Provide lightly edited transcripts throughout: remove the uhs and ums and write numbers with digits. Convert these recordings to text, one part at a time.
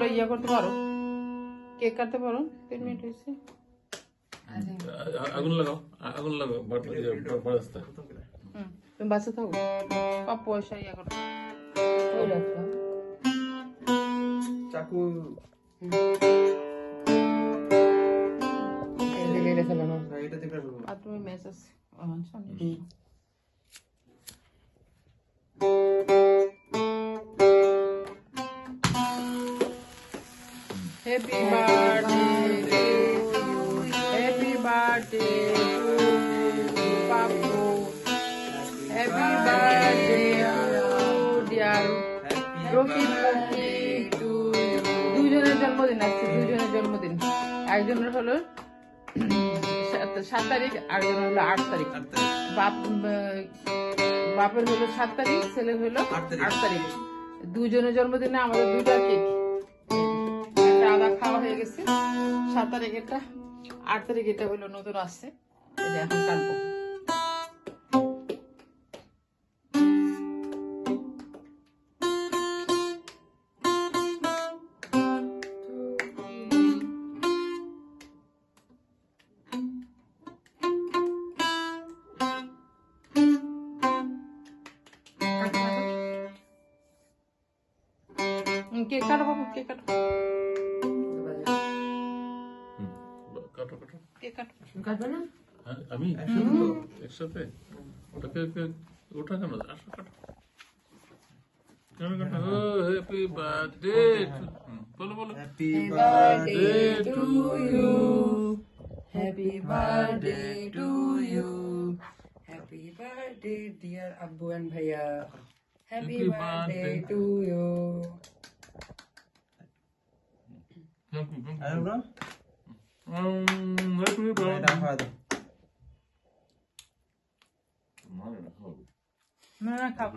তোমরা ইয়া করতে পারো, কেক কাটতে পারো। 3 মিনিট হয়েছে। আগুন লাগাও, আগুন লাগাও, বাড়াস্তা। তুমি বাসে থাকো, পাপ্পু পয়সা ইয়া করো। ওই রাখলাম চাকু রেখে বানাও। এটাতে কাটবো। আর তুমি message happy birthday, happy birthday to Pappu, happy birthday dear Rakib Popy too. দুজনের জন্মদিন আছে, দুজনের জন্মদিন। একজনের হলো 7 তারিখ, আরেকজনের হলো 8 তারিখ। বাপের হলো 7 তারিখ, ছেলের হলো 8 তারিখ। দুজনের জন্মদিনে আমাদের 2টা কেক, একটা আদা খাওয়া হয়ে গেছে। 7 তারিখ এটা, 8 তারিখ এটা হলো নতুন আসছে, এটা এখন কাটবো। কেক কাটো বাবু, কেক কাটো, কাটো কাটো, কেক কাটো। কাটবে না? হ্যাঁ আমি একসাথে ওটাকে ওটা কেন আসো কাটো, কেন কাটো। হ্যাপি বার্থডে, বলো বলো। Happy birthday to you, happy birthday to you, happy birthday dear আব্বু এন্ড ভাইয়া, হ্যাপি বার্থডে টু ইউ। আরে ব্রো হ্যাপি এটা বার্থডে। খাওয়া দাও। না না খাবো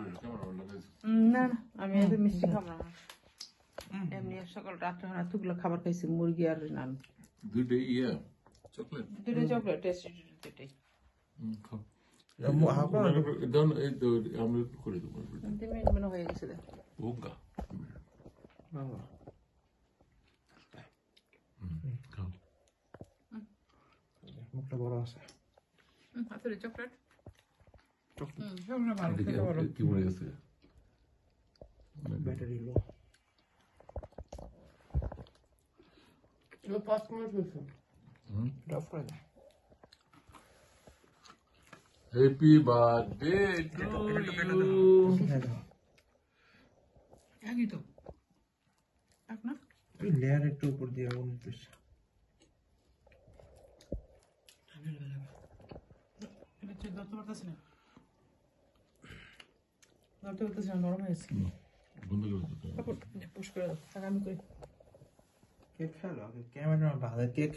না, না আমি এত মিষ্টি খাবো না। এমনি সকাল রাত্রে এতগুলো খাবার খাইছি, মুরগি আর নান, দুটো ইয়ে চকলেট, দুটো চকলেট, টেস্টি দুটোই। খাও। হাঁকো না। দাও এই তো আমরা একটু করে দেবো। 3 মিনিট মনে হয়ে গেছে। ওগা বাবা খাও। মুখটা বড় আছে। হাতের চকলেট কি মনে গেছে ব্যাটারি লো। 5 মিনিট হয়েছে। অফ করে দাও। Happy birthday to you. হ্যাঁ দাও। একই তো এক না, ওই লেয়ার একটু উপর দিয়ে আগুন দিতেছে। এটা ধরতে পারতেছি না, ধরতে পারতেছি না, নরম হয়েছে। বন্ধ করে দাও। পুশ করে দাও, আমি করি। কেক খেলো, ক্যামেরা বাঁধা কেক